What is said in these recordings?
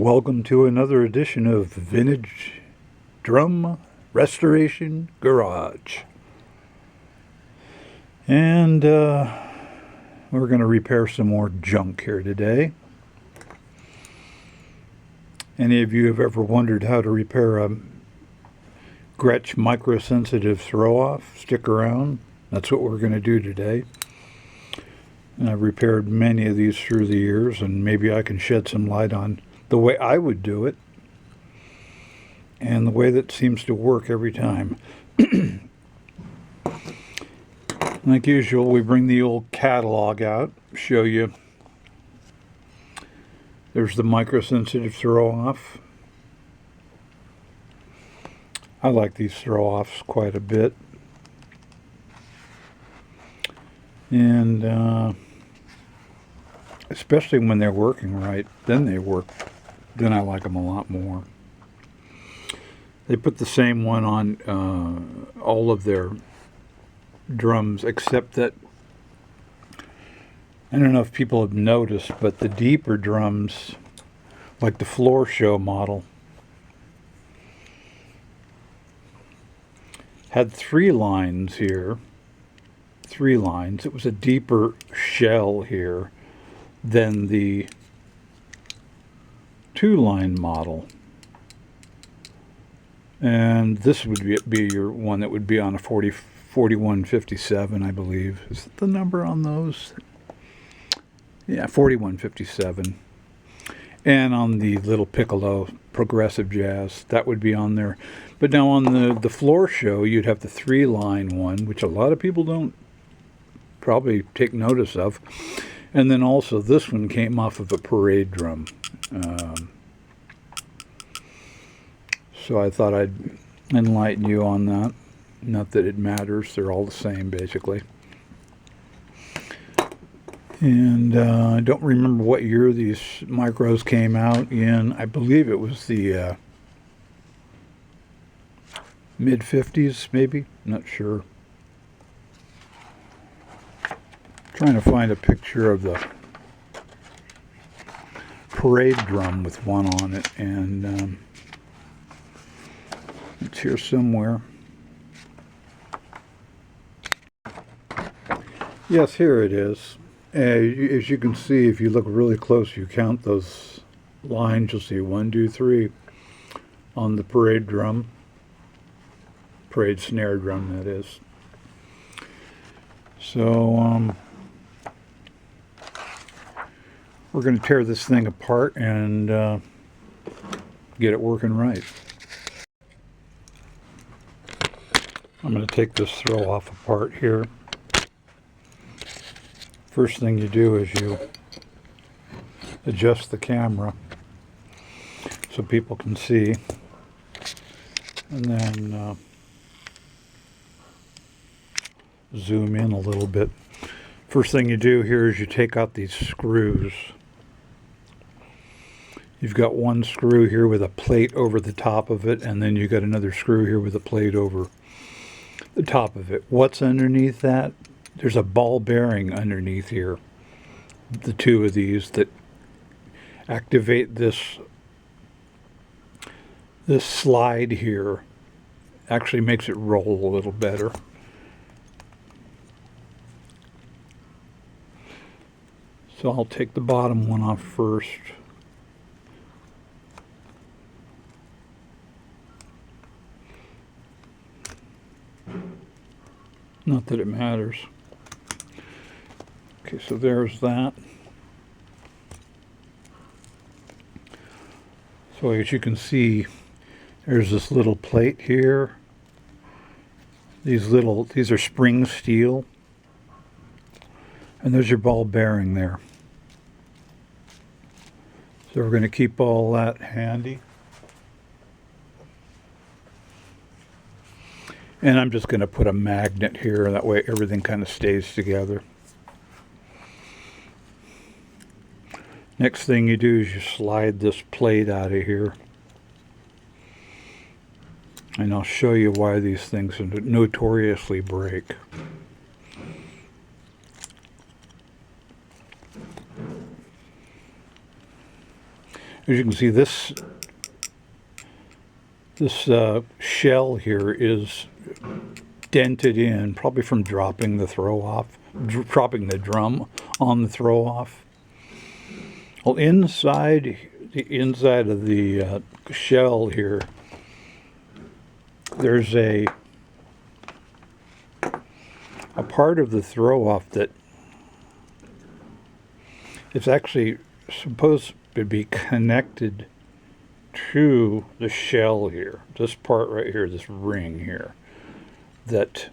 Welcome to another edition of Vintage Drum Restoration Garage. And we're going to repair some more junk here today. Any of you have ever wondered how to repair a Gretsch microsensitive throw-off? Stick around. That's what we're going to do today. And I've repaired many of these through the years, and maybe I can shed some light on the way I would do it and the way that seems to work every time. Like usual, we bring the old catalog out, show you. There's the microsensitive throw-off. I like these throw-offs quite a bit. And especially when they're working right, then I like them a lot more. They put the same one on all of their drums, except that, I don't know if people have noticed, but the deeper drums, like the floor show model, had 3 lines here. 3 lines. It was a deeper shell here than the 2-line model. And this would be your one that would be on a 4157, I believe. Is that the number on those? Yeah, 4157. And on the little piccolo progressive jazz, that would be on there. But now on the floor show, you'd have the 3-line one, which a lot of people don't probably take notice of. And then also this one came off of a parade drum. So I thought I'd enlighten you on that. Not that it matters, they're all the same basically. And I don't remember what year these micros came out in. I believe it was the mid-50s maybe, not sure. Trying to find a picture of the parade drum with one on it, and it's here somewhere. Yes, here it is. As you can see, if you look really close, you count those lines, you'll see 1, 2, 3 on the parade drum. Parade snare drum, that is. So, we're going to tear this thing apart and get it working right. I'm going to take this throw-off apart here. First thing you do is you adjust the camera so people can see. And then zoom in a little bit. First thing you do here is you take out these screws. You've got one screw here with a plate over the top of it, and then you've got another screw here with a plate over the top of it. What's underneath that? There's a ball bearing underneath here. The 2 of these that activate this slide here. Actually makes it roll a little better. So I'll take the bottom one off first. Not that it matters. Okay, so there's that. So as you can see, there's this little plate here. These are spring steel. And there's your ball bearing there. So we're going to keep all that handy. And I'm just going to put a magnet here, that way everything kind of stays together. Next thing you do is you slide this plate out of here. And I'll show you why these things notoriously break. As you can see, this shell here is dented in, probably from dropping the dropping the drum on the throw off. Well, inside of the shell here, there's a part of the throw off that it's actually supposed to be connected to the shell here. This part right here, this ring here, that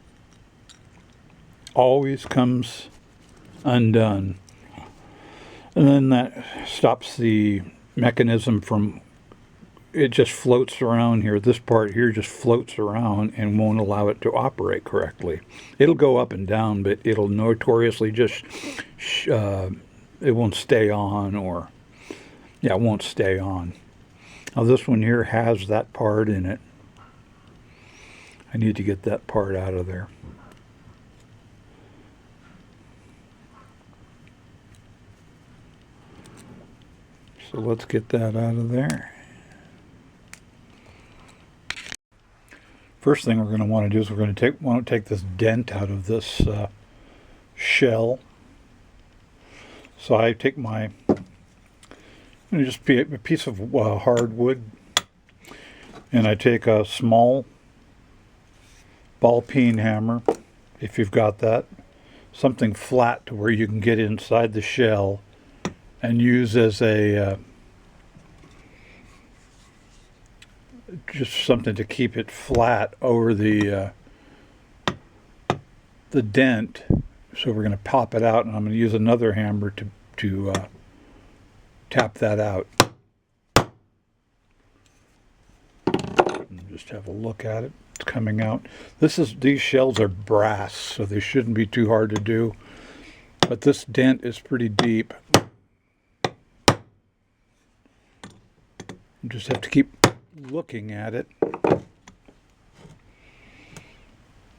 always comes undone. And then that stops the mechanism from, it just floats around here. This part here just floats around and won't allow it to operate correctly. It'll go up and down, but it'll notoriously just, it won't stay on, or, yeah, it won't stay on. Now this one here has that part in it. I need to get that part out of there. So let's get that out of there. First thing we're going to want to do is we're going to want to take this dent out of this shell. So I take my, just a piece of hardwood, and I take a small ball peen hammer, if you've got that, something flat to where you can get inside the shell and use as a just something to keep it flat over the dent. So we're going to pop it out, and I'm going to use another hammer to tap that out. And just have a look at it. It's coming out. These shells are brass, so they shouldn't be too hard to do. But this dent is pretty deep. You just have to keep looking at it.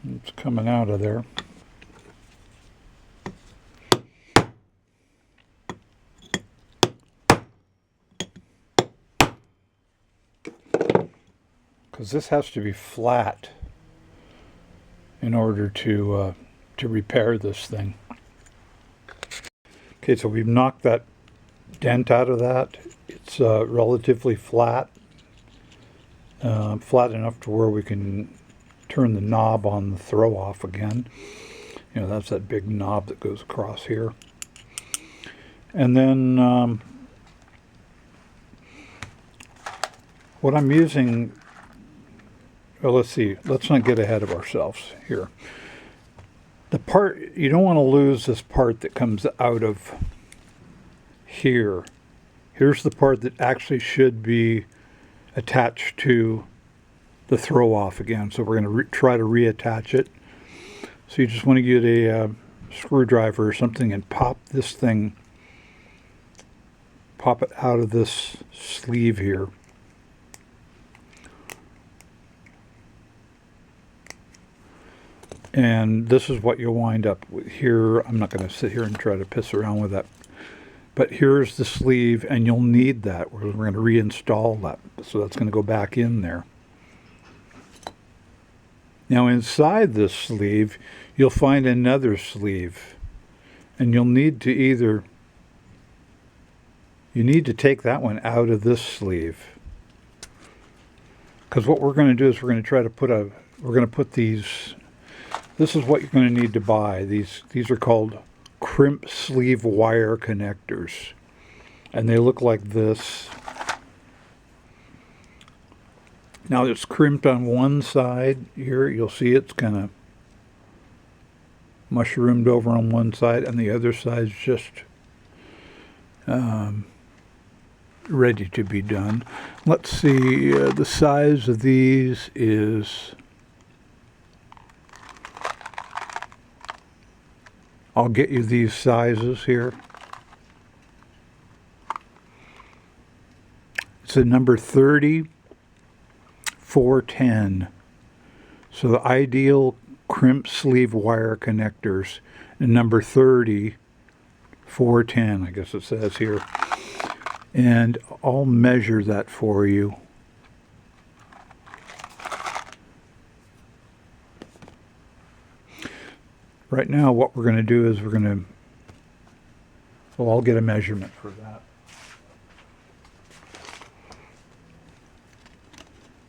It's coming out of there. Because this has to be flat in order to repair this thing. Okay, so we've knocked that dent out of that. It's relatively flat, flat enough to where we can turn the knob on the throw off again. You know, that's that big knob that goes across here. And then what I'm using, well, let's see, let's not get ahead of ourselves here. The part, you don't want to lose this part that comes out of here. Here's the part that actually should be attached to the throw off again. So we're going to try to reattach it. So you just want to get a screwdriver or something and pop this thing, pop it out of this sleeve here. And this is what you'll wind up with here. I'm not going to sit here and try to piss around with that. But here's the sleeve, and you'll need that. We're going to reinstall that. So that's going to go back in there. Now inside this sleeve, you'll find another sleeve. And you'll need to you need to take that one out of this sleeve. Because what we're going to do is we're going to try to put these, this is what you're going to need to buy. These are called crimp sleeve wire connectors, and they look like this. Now it's crimped on one side here. You'll see it's kind of mushroomed over on one side, and the other side's just ready to be done. Let's see, the size of these is, I'll get you these sizes here. It's a number 30, 410. So the ideal crimp sleeve wire connectors, and number 30, 410, I guess it says here. And I'll measure that for you. Right now what we're going to do is well, I'll get a measurement for that.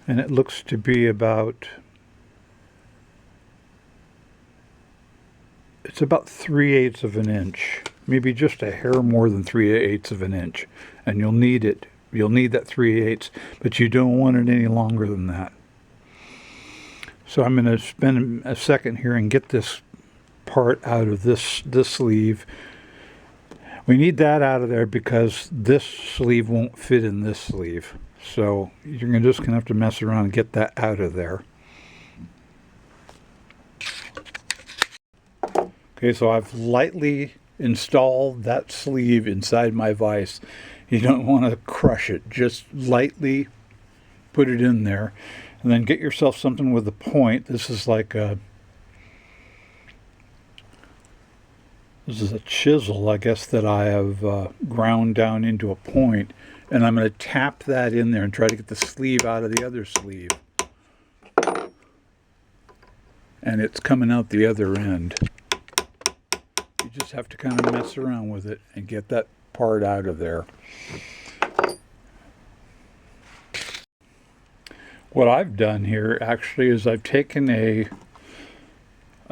And it looks to be about, it's about 3/8 of an inch, maybe just a hair more than 3/8 of an inch. And you'll need it. You'll need that 3/8, but you don't want it any longer than that. So I'm going to spend a second here and get this part out of this sleeve. We need that out of there because this sleeve won't fit in this sleeve. So you're just going to have to mess around and get that out of there. Okay, so I've lightly installed that sleeve inside my vise. You don't want to crush it, just lightly put it in there. And then get yourself something with a point. This is like a chisel, I guess, that I have ground down into a point, and I'm going to tap that in there and try to get the sleeve out of the other sleeve. And it's coming out the other end. You just have to kind of mess around with it and get that part out of there. What I've done here actually is I've taken a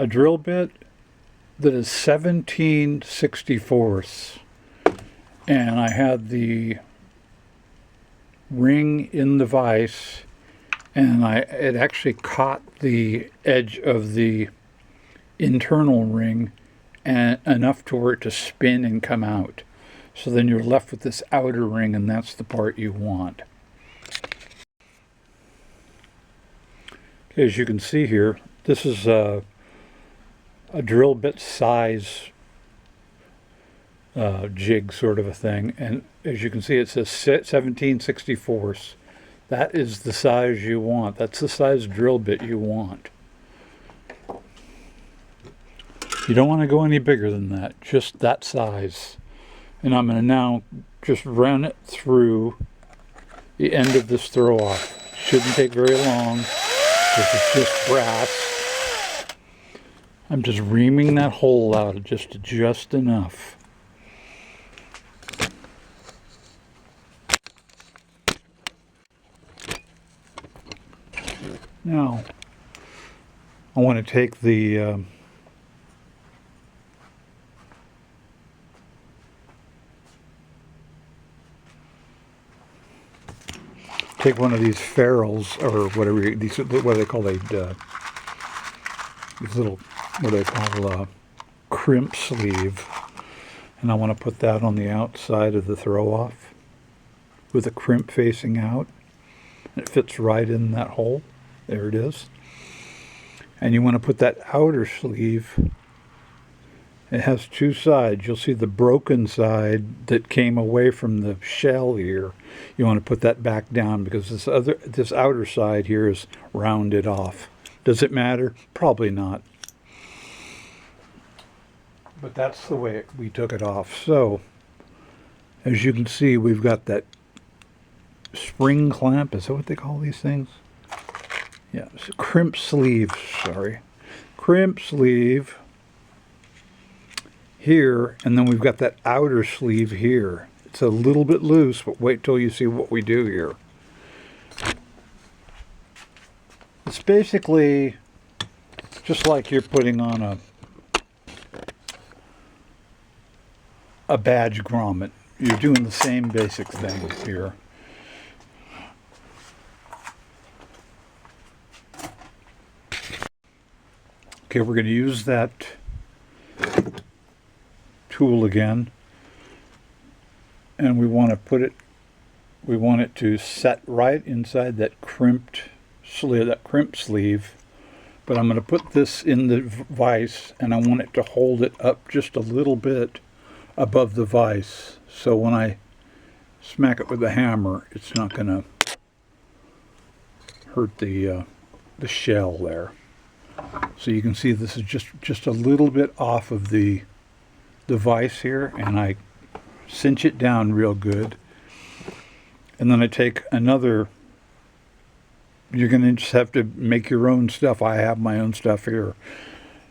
drill bit that is 17/64, and I had the ring in the vise, and it actually caught the edge of the internal ring and enough to it to spin and come out. So then you're left with this outer ring, and that's the part you want. Okay, as you can see here, this is a drill bit size jig sort of a thing, and as you can see it says 17/64. That is the size you want. That's the size drill bit you want. You don't want to go any bigger than that, just that size. And I'm going to now just run it through the end of this throw off. Shouldn't take very long because it's just brass. I'm just reaming that hole out just enough. Now, I want to take the take one of these ferrules, or whatever, these, what do they call, these little, what do they call, crimp sleeve, and I want to put that on the outside of the throw off with the crimp facing out. It fits right in that hole. There it is. And you want to put that outer sleeve. It has two sides. You'll see the broken side that came away from the shell here. You want to put that back down because this outer side here is rounded off. Does it matter? Probably not. But that's the way we took it off. So, as you can see, we've got that spring clamp. Is that what they call these things? Yeah, crimp sleeve, sorry. Crimp sleeve here, and then we've got that outer sleeve here. It's a little bit loose, but wait till you see what we do here. It's basically just like you're putting on a badge grommet. You're doing the same basic thing here. Okay, we're going to use that tool again, and we want it to set right inside that crimp sleeve, but I'm going to put this in the vise, and I want it to hold it up just a little bit above the vise, so when I smack it with the hammer, it's not going to hurt the shell there. So you can see this is just a little bit off of the vise here, and I cinch it down real good. And then I take another, you're going to just have to make your own stuff. I have my own stuff here.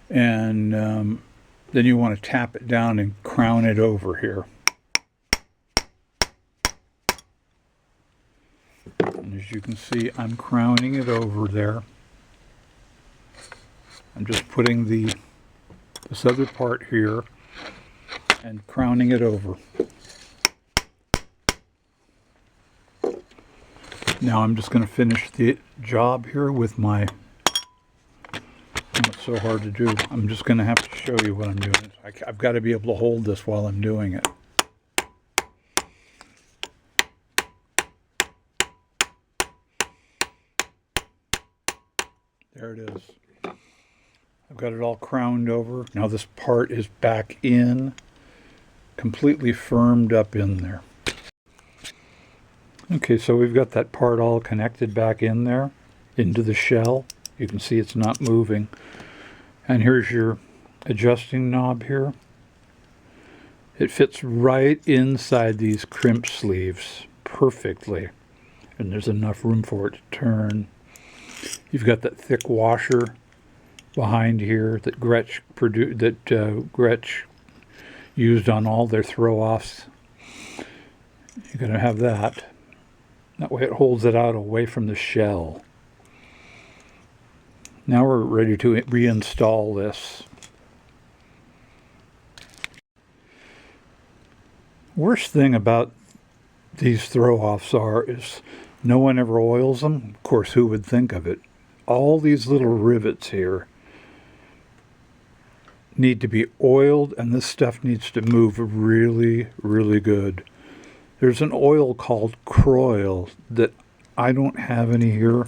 And then you want to tap it down and crown it over here. And as you can see, I'm crowning it over there. I'm just putting this other part here and crowning it over. Now I'm just going to finish the job here with my, it's so hard to do. I'm just going to have to show you what I'm doing. I've got to be able to hold this while I'm doing it. There it is. I've got it all crowned over. Now this part is back in, completely firmed up in there. Okay, so we've got that part all connected back in there into the shell. You can see it's not moving. And here's your adjusting knob here. It fits right inside these crimp sleeves perfectly. And there's enough room for it to turn. You've got that thick washer behind here that Gretsch used on all their throw-offs. You're going to have that. That way it holds it out away from the shell. Now we're ready to reinstall this. Worst thing about these throw-offs is no one ever oils them. Of course, who would think of it? All these little rivets here need to be oiled, and this stuff needs to move really, really good. There's an oil called Croil that I don't have any here.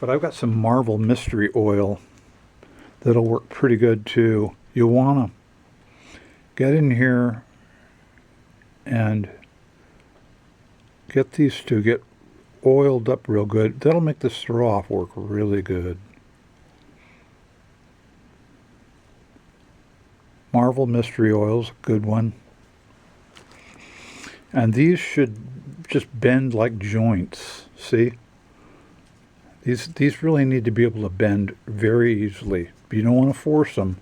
But I've got some Marvel Mystery Oil that'll work pretty good too. You'll want to get in here and get these to get oiled up real good. That'll make this throw-off work really good. Marvel Mystery Oil's a good one. And these should just bend like joints. See? These really need to be able to bend very easily. You don't want to force them.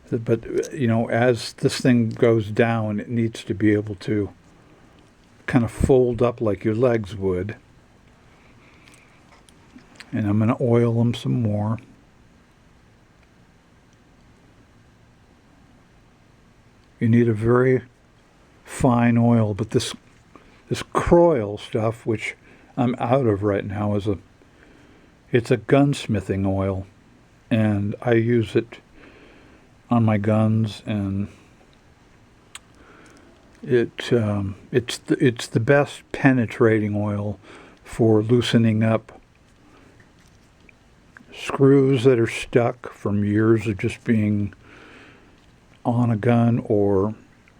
But, you know, as this thing goes down, it needs to be able to kind of fold up like your legs would. And I'm going to oil them some more. You need a very fine oil, but this Croil stuff, which I'm out of right now, it's a gunsmithing oil, and I use it on my guns, and it's the best penetrating oil for loosening up screws that are stuck from years of just being on a gun, or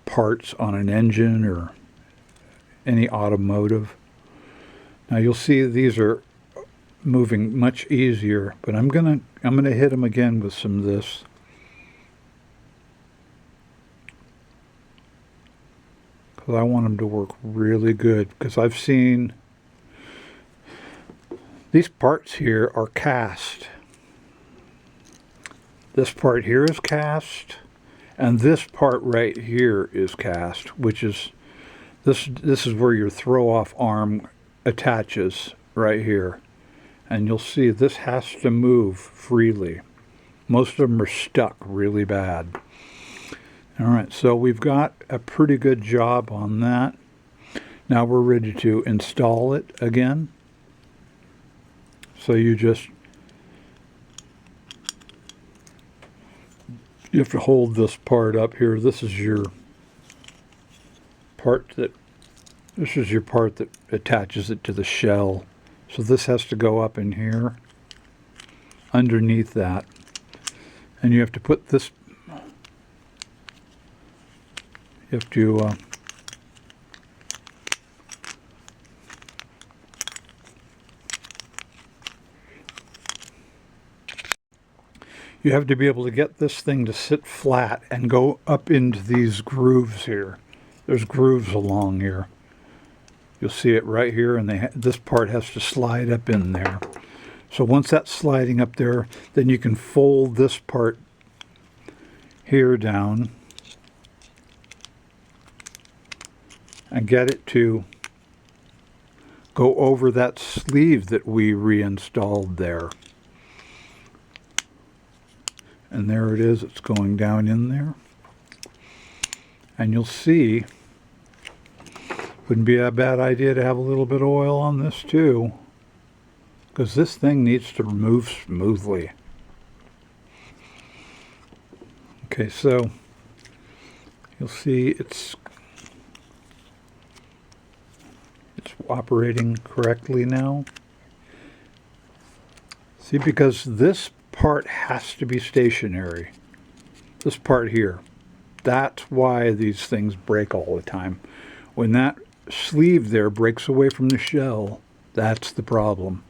parts on an engine or any automotive. Now you'll see these are moving much easier, but I'm gonna hit them again with some of this. Because I want them to work really good, because I've seen these parts here are cast. This part here is cast, and this part right here is cast, which is this is where your throw-off arm attaches right here. And you'll see this has to move freely. Most of them are stuck really bad. All right, so we've got a pretty good job on that. Now we're ready to install it again. So you have to hold this part up here. This is your part that attaches it to the shell. So this has to go up in here, underneath that. And you have to put this, you have to be able to get this thing to sit flat and go up into these grooves here. there's grooves along here. You'll see it right here, and this part has to slide up in there. So once that's sliding up there, then you can fold this part here down and get it to go over that sleeve that we reinstalled there. And there it is, it's going down in there. And you'll see, wouldn't be a bad idea to have a little bit of oil on this too, because this thing needs to move smoothly. Okay, so you'll see it's operating correctly now. See, because this part has to be stationary. This part here. That's why these things break all the time. When that sleeve there breaks away from the shell, that's the problem.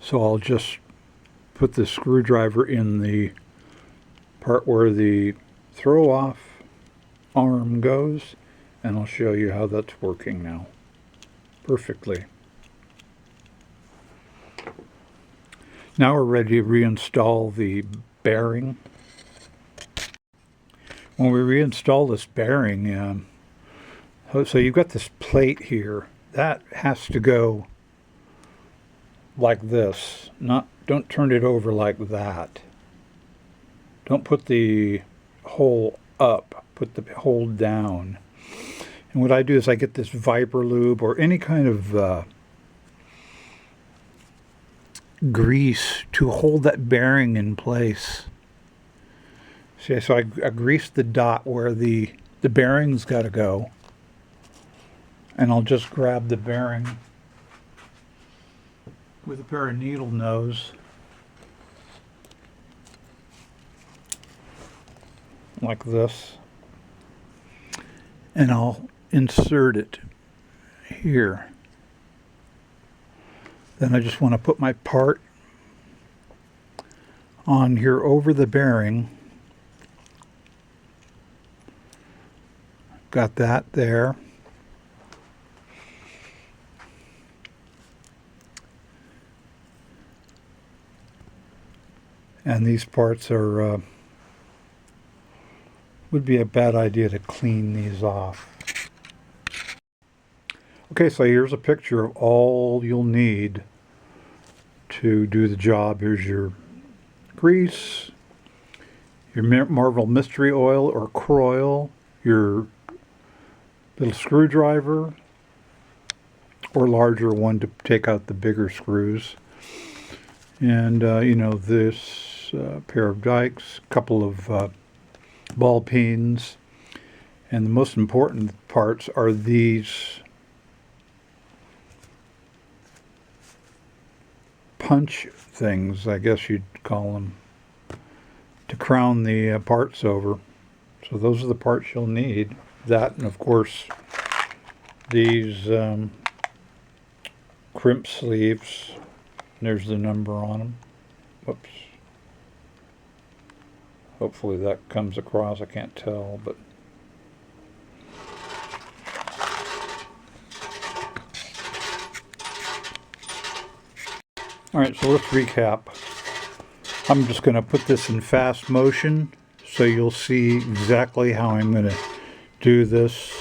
So I'll just put the screwdriver in the part where the throw-off arm goes, and I'll show you how that's working now perfectly. Now we're ready to reinstall the bearing. When we reinstall this bearing, so you've got this plate here. That has to go like this. Don't turn it over like that. Don't put the hole up. Put the hole down. And what I do is I get this Viper lube or any kind of grease to hold that bearing in place. See, so I grease the dot where the bearing's got to go, and I'll just grab the bearing with a pair of needle nose, like this, and I'll insert it here. Then I just want to put my part on here over the bearing. Got that there. And these parts are would be a bad idea to clean these off. Okay, so here's a picture of all you'll need to do the job. Here's your grease, your Marvel Mystery Oil or Croil, your little screwdriver, or larger one to take out the bigger screws, and you know, this pair of dikes, a couple of ball peens, and the most important parts are these punch things, I guess you'd call them, to crown the parts over. So those are the parts you'll need. That, and of course these crimp sleeves. There's the number on them. Whoops. Hopefully that comes across. I can't tell, but alright, so let's recap. I'm just going to put this in fast motion so you'll see exactly how I'm going to do this.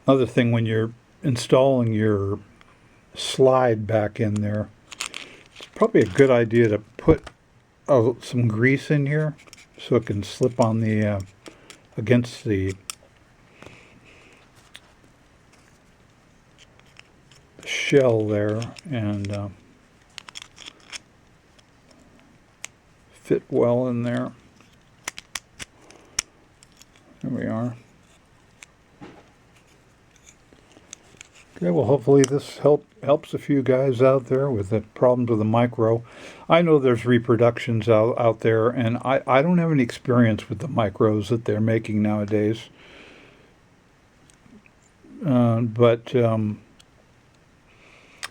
Another thing, when you're installing your slide back in there, it's probably a good idea to put some grease in here so it can slip on the against the shell there and fit well in there. There we are. Okay, well, hopefully this helps a few guys out there with the problems with the micro. I know there's reproductions out there, and I don't have any experience with the micros that they're making nowadays. But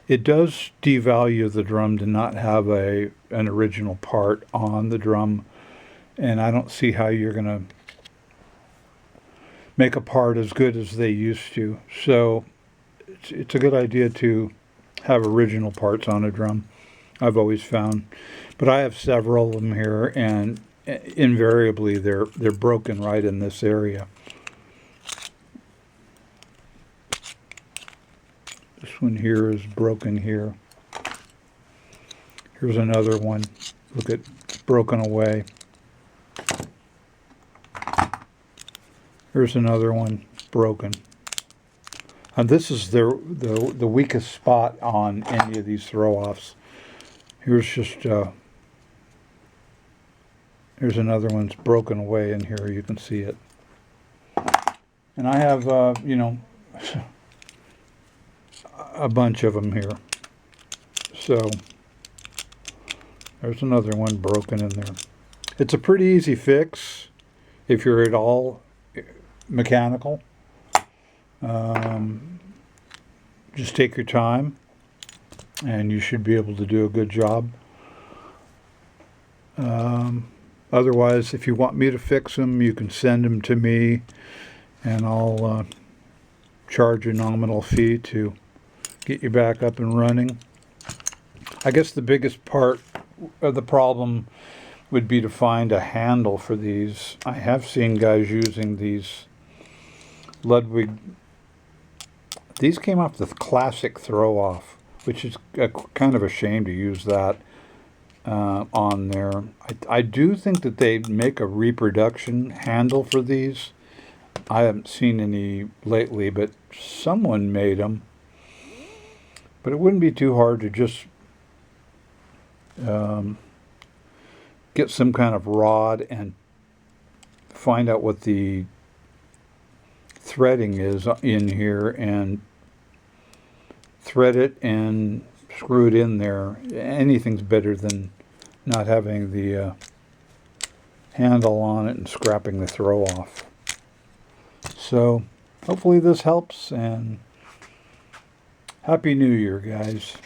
it does devalue the drum to not have an original part on the drum, and I don't see how you're going to make a part as good as they used to. So it's a good idea to have original parts on a drum, I've always found. But I have several of them here, and invariably they're broken right in this area. This one here is broken here. Here's another one. Look, it's broken away. Here's another one broken. And this is the weakest spot on any of these throw-offs. Here's just here's another one's broken away in here. You can see it. And I have you know, a bunch of them here. So there's another one broken in there. It's a pretty easy fix if you're at all mechanical. Just take your time and you should be able to do a good job. Otherwise, if you want me to fix them, you can send them to me and I'll charge a nominal fee to get you back up and running. I guess the biggest part of the problem would be to find a handle for these. I have seen guys using these Ludwig. These came off the classic throw-off, which is kind of a shame to use that on there. I do think that they make a reproduction handle for these. I haven't seen any lately, but someone made them. But it wouldn't be too hard to just get some kind of rod and find out what the threading is in here and thread it and screw it in there. Anything's better than not having the handle on it and scrapping the throw off. So hopefully this helps, and Happy New Year, guys.